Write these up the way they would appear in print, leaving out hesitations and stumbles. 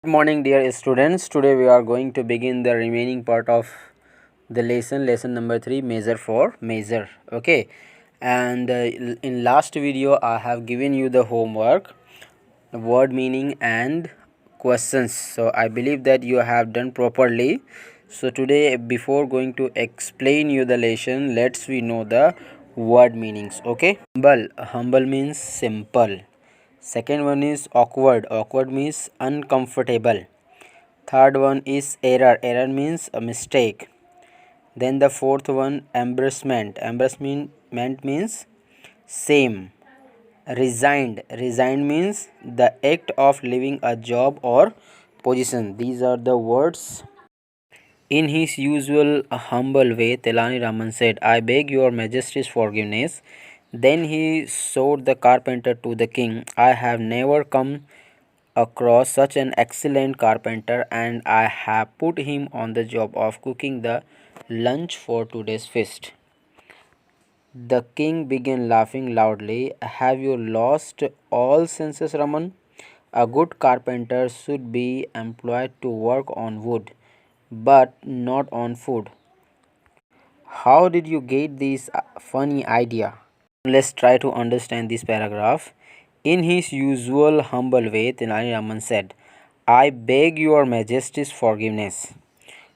Good morning, dear students. Today we are going to begin the remaining part of the lesson number 3, measure for measure. Okay, and in last video I have given you the homework, word meaning and questions. So I believe that you have done properly. So today, before going to explain you the lesson, let's we know the word meanings. Okay, humble means simple. Second one is awkward. Awkward means uncomfortable. Third one is error. Error means a mistake. Then the fourth one, embarrassment. Embarrassment means same. Resigned. Resigned means the act of leaving a job or position. These are the words. In his usual humble way, Telani Raman said, I beg your majesty's forgiveness. Then he showed the carpenter to the king. I have never come across such an excellent carpenter, and I have put him on the job of cooking the lunch for today's feast. The king began laughing loudly. Have you lost all senses, Raman? A good carpenter should be employed to work on wood, but not on food. How did you get this funny idea? Let's try to understand this paragraph. In his usual humble way, Tenali Raman said, I beg your majesty's forgiveness.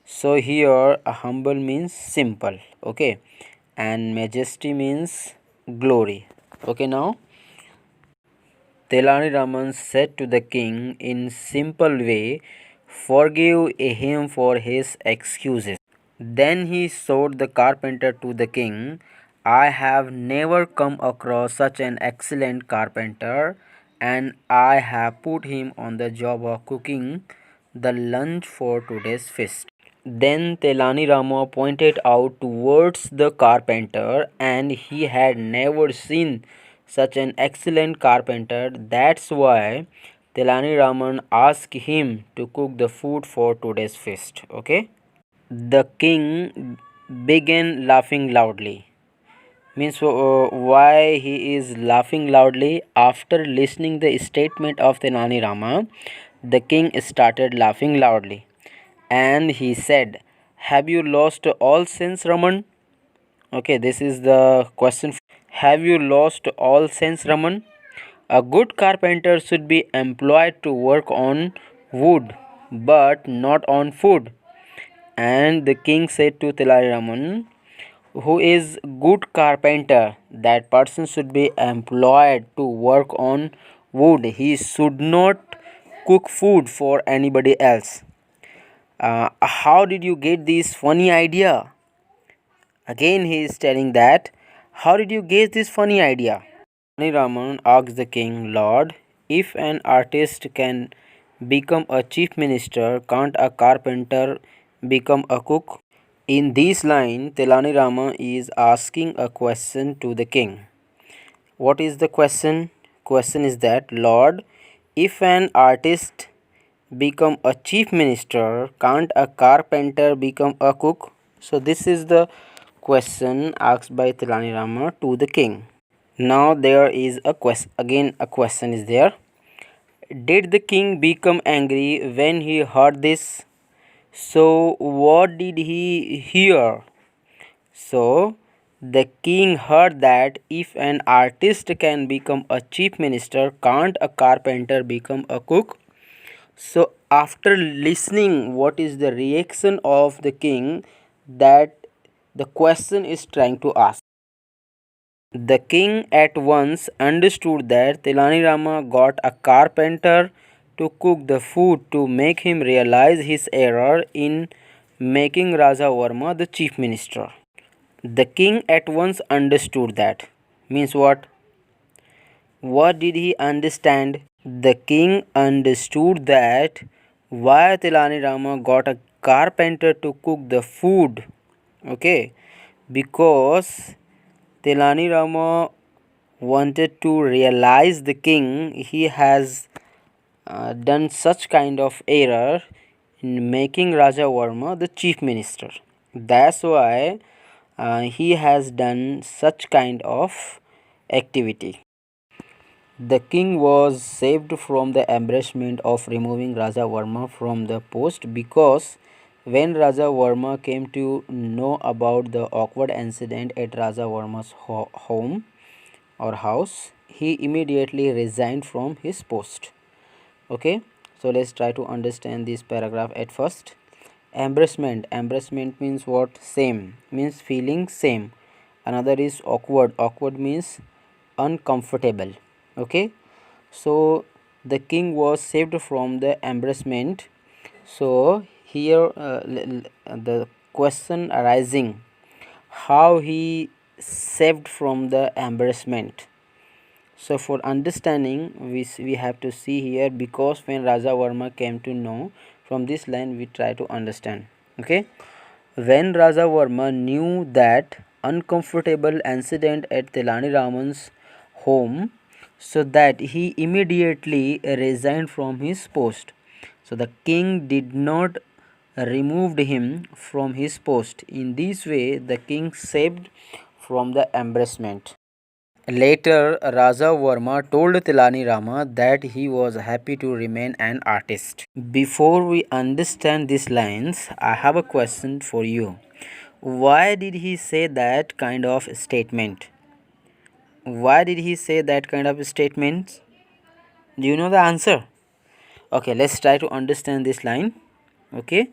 So here humble means simple, okay, and majesty means glory. Okay, now Telani Raman said to the king in simple way, forgive him for his excuses. Then he showed the carpenter to the king. I have never come across such an excellent carpenter, and I have put him on the job of cooking the lunch for today's feast. Then Telani Rama pointed out towards the carpenter, and he had never seen such an excellent carpenter. That's why Telani Raman asked him to cook the food for today's feast. Okay. The king began laughing loudly. Means why he is laughing loudly? After listening the statement of the Nani Rama, the king started laughing loudly, and he said, "Have you lost all sense, Raman?" Okay, this is the question. Have you lost all sense, Raman? A good carpenter should be employed to work on wood, but not on food. And the king said to Telaraman, who is good carpenter, that person should be employed to work on wood. He should not cook food for anybody else. How did you get this funny idea? Again, he is telling that. How did you get this funny idea? Raman asked the king, Lord, if an artist can become a chief minister, can't a carpenter become a cook? In this line, Telani Rama is asking a question to the king. What is the question? Question is that, Lord, if an artist become a chief minister, can't a carpenter become a cook? So this is the question asked by Telani Rama to the king. Now there is a question, again a question is there. Did the king become angry when he heard this? So what did he hear? So the king heard that if an artist can become a chief minister, can't a carpenter become a cook? So after listening what is the reaction of the king, that the question is trying to ask. The king at once understood that Telani Rama got a carpenter to cook the food to make him realize his error in making Raja Varma the chief minister. The king at once understood that. Means what? What did he understand? The king understood that why Telani Rama got a carpenter to cook the food. Okay, because Telani Rama wanted to realize the king he has done such kind of error in making Raja Varma the chief minister. That's why he has done such kind of activity. The king was saved from the embarrassment of removing Raja Varma from the post because when Raja Varma came to know about the awkward incident at Raja Varma's home or house, he immediately resigned from his post. Okay, so let's try to understand this paragraph at first. Embarrassment means what? Same, means feeling same. Another is awkward means uncomfortable. Okay, so the king was saved from the embarrassment. So here the question arising, how he saved from the embarrassment. So for understanding, we have to see here, because when Raja Varma came to know, from this line we try to understand. Okay, when Raja Varma knew that uncomfortable incident at Telani Raman's home, so that he immediately resigned from his post. So the king did not removed him from his post. In this way, the king saved from the embarrassment. Later, Raja Varma told Tilani Rama that he was happy to remain an artist. Before we understand these lines, I have a question for you. Why did he say that kind of statement? Why did he say that kind of statement? Do you know the answer? Okay, let's try to understand this line. Okay,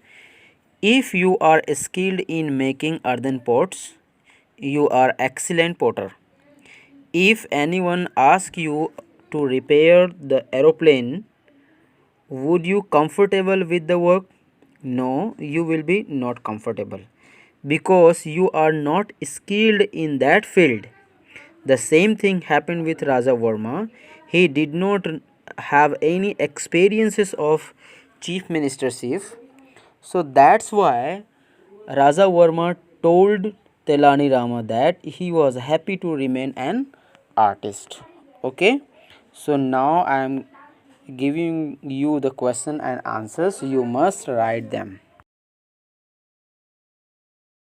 if you are skilled in making earthen pots, you are excellent potter. If anyone asks you to repair the aeroplane, would you comfortable with the work? No, you will be not comfortable because you are not skilled in that field. The same thing happened with Raja Verma. He did not have any experiences of chief ministership. So that's why Raja Verma told Telani Rama that he was happy to remain an artist. Okay, so now I am giving you the question and answers. You must write them.